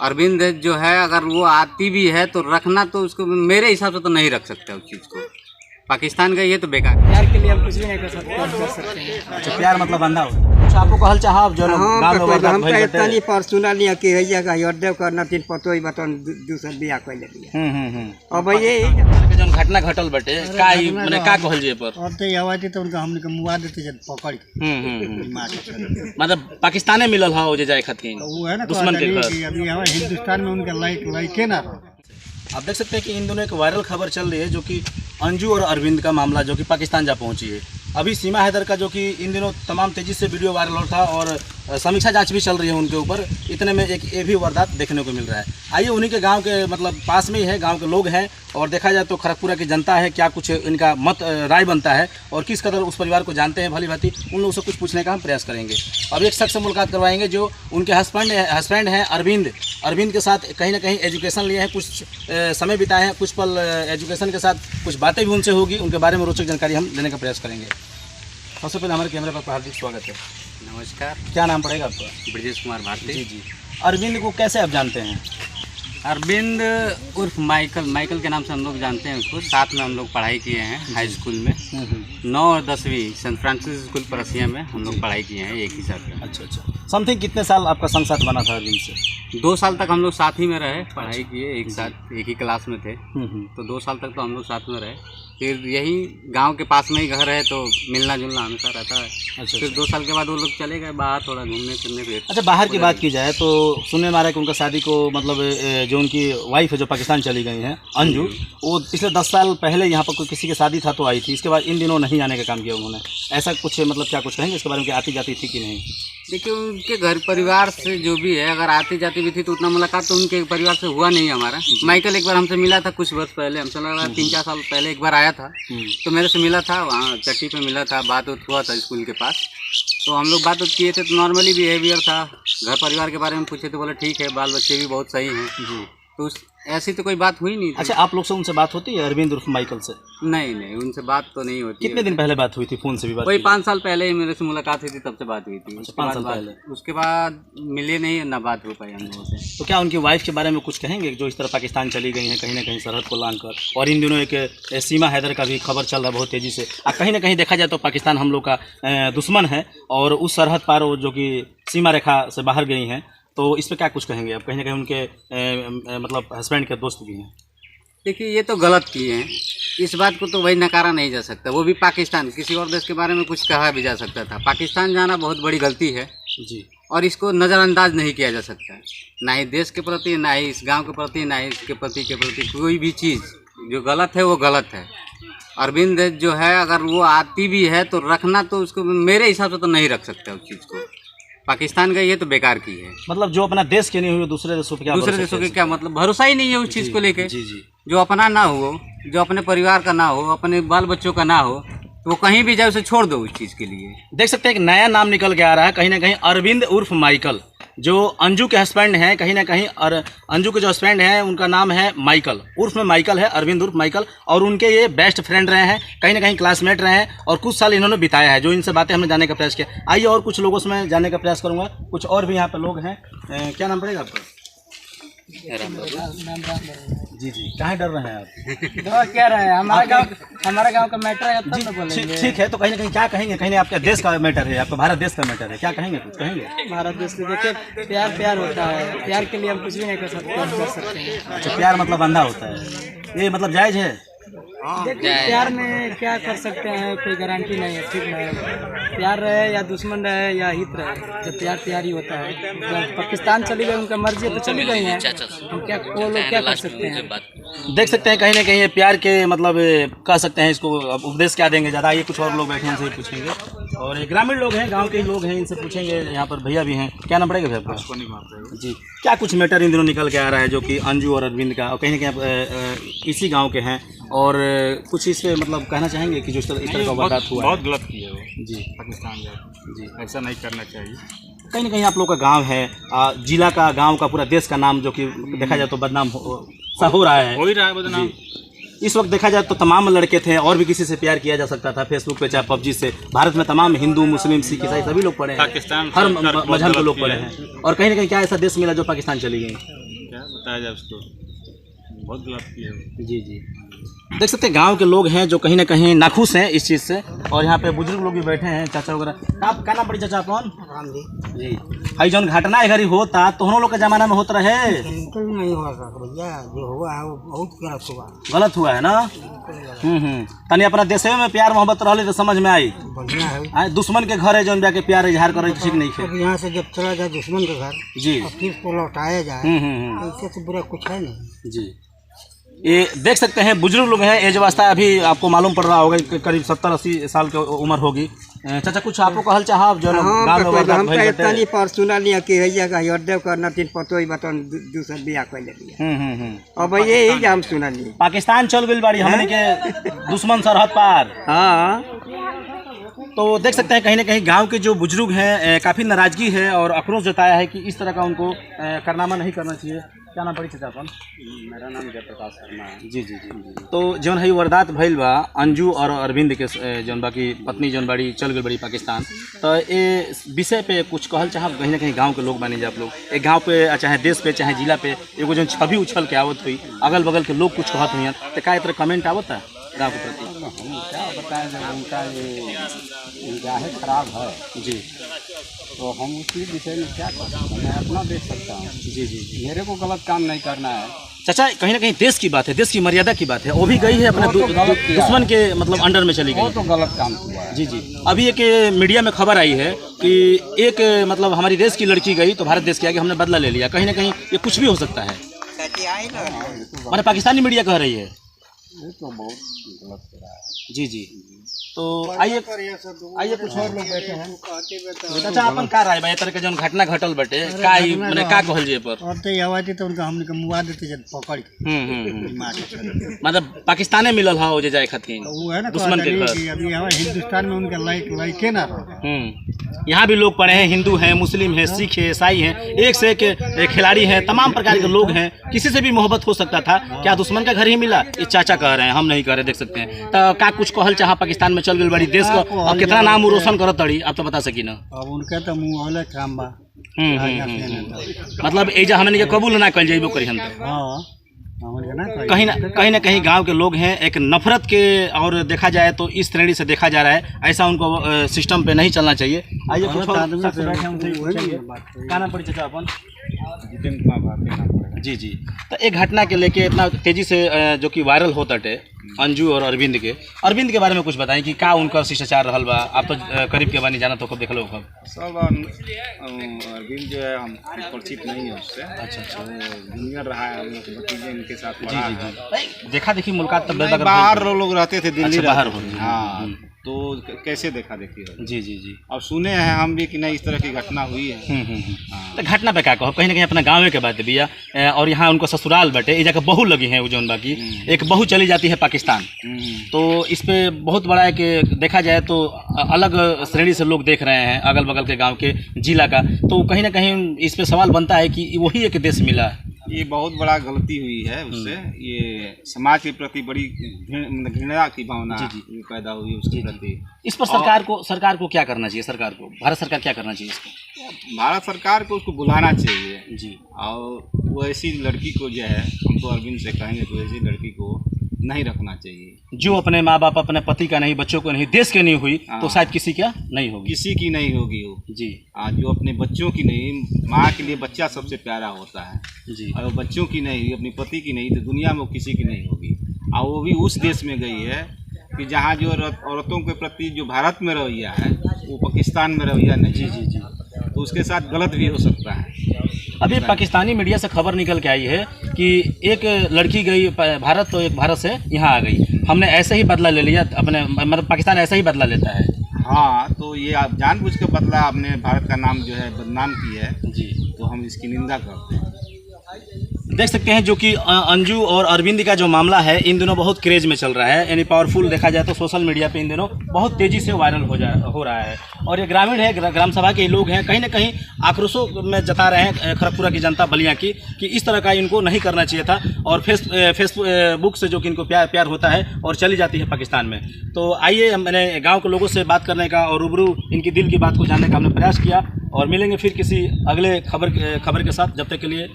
अरविंद जो है अगर वो आती भी है तो रखना तो उसको मेरे हिसाब से तो नहीं रख सकते उस चीज़ को। पाकिस्तान का ये तो बेकार है। प्यार के लिए हम कुछ भी नहीं कर सकते हैं। अच्छा, प्यार मतलब अंधा होता है। अच्छा, आपको कहल चाहा जो गांव में वारदात हम भइल तो बाटे। इतनी पर सुना लिया कि हैया का हृदय का नतीन पतो ही बतन दूसर बियाह कर लिया। अब ये जौन घटना घटल बटे का ही माने का कहल जे पर और तो आवाज तो उनका हमने के मुआ देते जब पकड़ के मतलब पाकिस्ताने मिलल हा हो जे जाए खातिर वो है ना दुश्मन के घर। कि अभी हमारे हिंदुस्तान में उनका लाइक ना रहा। आप देख सकते हैं कि इन दोनों एक वायरल खबर चल रही है जो कि अंजू और अरविंद का मामला जो कि पाकिस्तान जा पहुंची है। अभी सीमा हैदर का जो कि इन दिनों तमाम तेज़ी से वीडियो वायरल हो था और समीक्षा जांच भी चल रही है उनके ऊपर। इतने में एक ये भी वारदात देखने को मिल रहा है। आइए उन्हीं के गांव के मतलब पास में ही है, गांव के लोग हैं और देखा जाए तो खड़गपुरा की जनता है, क्या कुछ इनका मत राय बनता है और किस कदर उस परिवार को जानते हैं भली भांति, उन लोगों से कुछ पूछने का हम प्रयास करेंगे। अब एक शख्स से मुलाकात करवाएंगे जो उनके हस्बैंड हैं अरविंद के साथ कहीं ना कहीं एजुकेशन लिए हैं, कुछ समय बिताए हैं, कुछ पल एजुकेशन के साथ कुछ बातें भी उनसे होगी, उनके बारे में रोचक जानकारी हम देने का प्रयास करेंगे। सबसे पहले हमारे कैमरे पर हार्दिक स्वागत है। नमस्कार, क्या नाम पड़ेगा आपका? ब्रजेश कुमार भारती। जी। अरविंद को कैसे आप जानते हैं? अरविंद उर्फ माइकल के नाम से हम लोग जानते हैं उसको। साथ में हम लोग पढ़ाई किए हैं हाई स्कूल में। 9 और 10वीं सेंट फ्रांसिस स्कूल परसिया में हम लोग पढ़ाई किए हैं एक ही साथ में। अच्छा। समथिंग कितने साल आपका संग साथ बना था अरविंद से? 2 साल तक हम लोग साथ ही में रहे, पढ़ाई किए एक साथ, एक ही क्लास में थे। तो 2 साल तक तो हम लोग साथ में रहे। फिर यही गांव के पास में ही घर है तो मिलना जुलना हमेशा रहता है। अच्छा। फिर 2 साल के बाद वो लोग चले गए बाहर थोड़ा घूमने फिरने। फिर अच्छा, बाहर की बात की जाए तो सुनने में आ रहा है कि उनका शादी को मतलब जो उनकी वाइफ है जो पाकिस्तान चली गई हैं अंजू, वो पिछले 10 साल पहले यहाँ पर कोई किसी की शादी था तो आई थी, इसके बाद इन दिनों नहीं आने का काम किया उन्होंने। ऐसा कुछ मतलब क्या कुछ कहेंगे इसके बारे में कि आती जाती थी कि नहीं? देखिए उनके घर परिवार से जो भी है, अगर आती जाती भी थी तो उतना मुलाकात तो उनके परिवार से हुआ नहीं हमारा। माइकल एक बार हमसे मिला था कुछ वर्ष पहले, हमसे लग रहा 3-4 साल पहले एक बार आया था तो मेरे से मिला था, वहाँ चट्टी पे मिला था, बात हुआ था स्कूल के पास। तो हम लोग बात किए थे तो नॉर्मली बिहेवियर था, घर परिवार के बारे में पूछे तो बोले ठीक है, बाल बच्चे भी बहुत सही हैं जी। तो ऐसी तो कोई बात हुई नहीं थी। अच्छा, आप लोग से उनसे बात होती है अरविंद उर्फ माइकल से? नहीं, उनसे बात तो नहीं होती। कितने दिन पहले बात हुई थी? फोन से भी बात? वही 5 साल पहले ही मेरे से मुलाकात हुई थी, तब से बात हुई थी। 5 साल पहले? उसके बाद मिले नहीं, ना बात हो पाई हम लोगों से। तो क्या उनकी वाइफ के बारे में कुछ कहेंगे जो इस तरह पाकिस्तान चली गई हैं कहीं ना कहीं सरहद को लांग कर? और इन दिनों एक सीमा हैदर का भी खबर चल रहा है बहुत तेज़ी से। कहीं ना कहीं देखा जाए तो पाकिस्तान हम लोग का दुश्मन है और उस सरहद पार जो कि सीमा रेखा से बाहर गई हैं, तो इस पर क्या कुछ कहेंगे आप? कहीं ना कहीं उनके मतलब हस्बैंड के दोस्त भी हैं। देखिए ये तो गलत किए हैं, इस बात को तो भाई नकारा नहीं जा सकता। वो भी पाकिस्तान, किसी और देश के बारे में कुछ कहा भी जा सकता था। पाकिस्तान जाना बहुत बड़ी गलती है जी, और इसको नज़रअंदाज नहीं किया जा सकता, ना ही देश के प्रति, ना ही इस गांव के प्रति, ना ही इसके प्रति कोई भी चीज़ जो गलत है वो गलत है। अरविंद जो है अगर वो आती भी है तो रखना तो उसको मेरे हिसाब से तो नहीं रख सकते उस चीज़ को। पाकिस्तान का ये तो बेकार की है। मतलब जो अपना देश के नहीं हुए दूसरे देशों पे क्या, दूसरे देशों के क्या मतलब, भरोसा ही नहीं है उस चीज़ को लेके। जी। जो अपना ना हो, जो अपने परिवार का ना हो, अपने बाल बच्चों का ना हो, तो वो कहीं भी जाए उसे छोड़ दो उस चीज़ के लिए। देख सकते हैं एक नया नाम निकल के आ रहा है कहीं ना कहीं, अरविंद उर्फ माइकल, जो अंजू के हस्बैंड हैं कहीं ना कहीं। और अंजू के जो हस्बैंड हैं उनका नाम है माइकल, उर्फ में माइकल है, अरविंद उर्फ माइकल। और उनके ये बेस्ट फ्रेंड रहे हैं, कहीं ना कहीं क्लासमेट रहे हैं और कुछ साल इन्होंने बिताया है। जो इनसे बातें हमने जानने का प्रयास किया। आइए और कुछ लोगों से मैं जानने का प्रयास करूँगा। कुछ और भी यहाँ पर लोग हैं। क्या नाम पड़ेगा आपका? जी। कहाँ डर रहे हैं आप? क्या रहे हैं, हमारा गांव का मैटर है तब तो बोलेंगे। ठीक है, तो कहीं ना कहीं क्या कहेंगे? कहीं आपका देश का मैटर है, आपका भारत देश का मैटर है, क्या कहेंगे? कुछ कहेंगे? भारत देश के देखिए प्यार होता है, प्यार के लिए हम कुछ भी नहीं कर सकते हैं। अच्छा, प्यार मतलब अंधा होता है, ये मतलब जायज़ है? देखिए प्यार में क्या कर सकते हैं, कोई गारंटी नहीं है। ठीक है, प्यार रहे या दुश्मन रहे या हित रहे, जब प्यार ही होता है। जब पाकिस्तान चली गई, उनका मर्जी है तो चली गई हैं, हम क्या वो लोग क्या कर सकते हैं? देख सकते हैं कहीं ना कहीं ये प्यार के मतलब कह सकते हैं इसको। अब उपदेश क्या देंगे ज़्यादा, ये कुछ और लोग बैठे हैं इनसे पूछेंगे। और ये ग्रामीण लोग हैं, गांव के ही लोग हैं, इनसे पूछेंगे। यहाँ पर भैया भी हैं। क्या नाम पड़ेगा भैया आपका? जी। क्या कुछ मैटर इन दिनों निकल के आ रहा है जो कि अंजू और अरविंद का, और कहीं ना कहीं इसी गाँव के हैं, और कुछ इस पे मतलब कहना चाहेंगे कि जो इस तरह का वारदात हुआ? बहुत गलत किया वो जी, पाकिस्तान जाकर। जी, ऐसा नहीं करना चाहिए। कहीं ना कहीं आप लोग का गांव है, जिला का, गांव का, पूरा देश का नाम जो कि देखा जाए तो बदनाम सा हो रहा है। हो ही रहा है बदनाम। इस वक्त देखा जाए तो तमाम लड़के थे और भी किसी से प्यार किया जा सकता था फेसबुक पे, चाहे पबजी से। भारत में तमाम हिंदू, मुस्लिम, सिख, ईसाई सभी लोग पढ़े हैं, पाकिस्तान हर मजहब के लोग पढ़े हैं। और कहीं ना कहीं क्या ऐसा देश मिला जो पाकिस्तान चली गई? होता है जब उसको बहुत गलत किया है। जी जी, देख सकते हैं गांव के लोग हैं जो कहीं ना कहीं नाखुश हैं इस चीज़ से, और यहाँ पे बुजुर्ग लोग भी बैठे हैं, चाचा वगैरह। आप क्या नाम पड़ी चाचा कौन? जी, भाई जौन घटना है घरी होता तो हम लोग के जमाना में होता रहे, बिल्कुल नहीं हुआ सर भैया, जो हुआ है वो बहुत गलत हुआ। गलत हुआ है ना। तनी अपना देश में प्यार मोहब्बत रही तो समझ में आई। बढ़िया है। दुश्मन के घर है जौन जाके प्यार इजहार करे ठीक नहीं है। अब यहाँ से जब चला जाए दुश्मन के घर जी, और फिर उसको लौटाया जाए, इससे तो बुरा कुछ है नहीं। जी, ये देख सकते हैं बुजुर्ग लोग हैं, एज अवस्था अभी आपको मालूम पड़ रहा होगा कि करीब 70-80 साल की उम्र होगी। चाचा कुछ आपको कहल चाहब जो गांव में वारदात भइल बाटे? पर सुना लिया कि हैया का हरदेव करना तीन पतो ही बतन दूसरा बियाह कर लिया। अब ये हम सुना लिए पाकिस्तान चल गई बाड़ी हमने के दुश्मन सरहद पार। हाँ, तो देख सकते हैं कहीं ना कहीं गांव के जो बुजुर्ग हैं काफ़ी नाराजगी है और आक्रोश जताया है कि इस तरह का उनको कारनामा नहीं करना चाहिए। क्या नाम पड़ी चाचा अपन? मेरा नाम जयप्रकाश शर्मा है। जी जी जी। तो जौन है वारदात भइल बा अंजू और अरविंद के जौन बाकी पत्नी जौन बाड़ी चल गई बड़ी पाकिस्तान, तो ये विषय पे कुछ कहल चाहब? कहीं ना कहीं गांव के लोग माने जा आप लोग एक गांव पे चाहे देश पे चाहे जिला पे एगो जौन छवि उछल के आवत हुई, अगल बगल के लोग कुछ कहत हुई तो क्या तरह कमेंट आवत है गाँव के प्रति? हम क्या बताएं जब उनका ये निगाहें खराब है जी, तो हम उसी विषय में क्या कर सकते हैं? मैं अपना देख सकता हूँ। जी जी। मेरे को गलत काम नहीं करना है। चाचा कहीं ना कहीं देश की बात है, देश की मर्यादा की बात है, वो भी गई है अपने दुश्मन के मतलब अंडर में चली वो गई। तो गलत काम किया है। जी जी, अभी एक मीडिया में खबर आई है कि एक मतलब हमारी देश की लड़की गई तो भारत देश के आगे हमने बदला ले लिया। कहीं ना कहीं ये कुछ भी हो सकता है, हमारे पाकिस्तानी मीडिया कह रही है। ये तो बहुत गलत हो रहा है। जी जी, तो आइए कुछ और लोग बैठे हैं। चाचा अपन का राय बा ये तरह के जौन घटना घटल बटे का ही माने का कहल जे पर? और तो आवाज़ तो उनका हमने मुआ देते जब पकड़ के मतलब पाकिस्ताने मिलल हा हो जे जाए खातिर वो है ना दुश्मन के घर। अभी हमारे हिंदुस्तान में उनका लाइक ना रहा। यहाँ भी लोग पढ़े हैं, हिंदू हैं, मुस्लिम हैं, सिख हैं, ईसाई हैं, एक से एक खिलाड़ी हैं, तमाम प्रकार के लोग हैं, किसी से भी मोहब्बत हो सकता था। क्या दुश्मन का घर ही मिला? ये चाचा कह रहे हैं, हम नहीं कह रहे, देख सकते हैं। तो का कुछ कहल चाह पाकिस्तान में चल गई बड़ी देश को अब कितना नाम रोशन करत तड़ी आप तो बता सकी ना। अब उनका तो मुँह वाला काम बा। मतलब एजा हमने के कबूल ना कल जाइबो करी हम कहीं ना कहीं गांव के लोग हैं एक नफरत के, और देखा जाए तो इस श्रेणी से देखा जा रहा है, ऐसा उनको सिस्टम पे नहीं चलना चाहिए। आइए कुछ क्या नाम पड़ी चाचा अपन? जी जी, तो एक घटना के लेके इतना तेजी से जो कि वायरल होता है अंजू और अरविंद के बारे में कुछ बताएं कि का उनका शिष्टाचार रहल बा? आप तो करीब के बानी जाना तो कब देख लो कब सब अरविंद जो है हम परिचित नहीं है उससे। अच्छा, जूनियर रहा है, हम लोग भतीजे इनके साथ पढ़ा है। देखा देखी मुलाकात तब बाहर लोग रहते थे, दिल्ली बाहर रहते थे। हाँ, तो कैसे देखा देखी हो? जी जी जी, और सुने हैं हम भी कि नहीं इस तरह की घटना हुई है। तो घटना पे क्या कहो? कहीं ना कहीं अपना गाँव के बात है भैया, और यहाँ उनको ससुराल बटे ये जगह बहू लगी है जौन बाकी एक बहू चली जाती है पाकिस्तान। तो इस पे बहुत बड़ा है कि देखा जाए तो अलग श्रेणी से लोग देख रहे हैं अगल बगल के गाँव के जिला का, तो कहीं ना कहीं इस पे सवाल बनता है कि वही एक देश मिला। ये बहुत बड़ा गलती हुई है उससे, ये समाज के प्रति बड़ी घृणा की भावना पैदा हुई उसके प्रति। इस पर सरकार को क्या करना चाहिए? सरकार को, भारत सरकार क्या करना चाहिए इसको? भारत सरकार को उसको बुलाना चाहिए जी, और वो ऐसी लड़की को जो है, हम तो अरविंद से कहेंगे तो ऐसी लड़की को नहीं रखना चाहिए जो अपने माँ बाप अपने पति का नहीं, बच्चों को नहीं, देश के नहीं हुई तो शायद किसी का नहीं होगी, किसी की नहीं होगी वो जी। जो अपने बच्चों की नहीं, माँ के लिए बच्चा सबसे प्यारा होता है जी, और बच्चों की नहीं, अपने पति की नहीं, तो दुनिया में वो किसी की नहीं होगी। और वो भी उस देश में गई है कि जहाँ जो औरतों के प्रति जो भारत में रवैया है वो पाकिस्तान में रवैया नहीं। जी जी जी, तो उसके साथ गलत भी हो सकता है। अभी पाकिस्तानी मीडिया से खबर निकल के आई है कि एक लड़की गई भारत तो एक भारत से यहाँ आ गई, हमने ऐसे ही बदला ले लिया अपने, मतलब पाकिस्तान ऐसे ही बदला लेता है। हाँ, तो ये आप जानबूझ के बदला आपने भारत का नाम जो है बदनाम की है जी, तो हम इसकी निंदा करते हैं। देख सकते हैं जो कि अंजू और अरविंद का जो मामला है इन दिनों बहुत क्रेज में चल रहा है, यानी पावरफुल देखा जाए तो सोशल मीडिया पे इन दिनों बहुत तेज़ी से वायरल हो रहा है। और ये ग्रामीण है, ग्राम सभा के लोग हैं, कहीं ना कहीं आक्रोशों में जता रहे हैं खरगपुरा की जनता बलिया की कि इस तरह का इनको नहीं करना चाहिए था। और फेसबुक से जो कि इनको प्यार होता है और चली जाती है पाकिस्तान में। तो आइए मैंने गाँव के लोगों से बात करने का और रूबरू इनकी दिल की बात को जानने का हमने प्रयास किया, और मिलेंगे फिर किसी अगले खबर के साथ। जब तक के लिए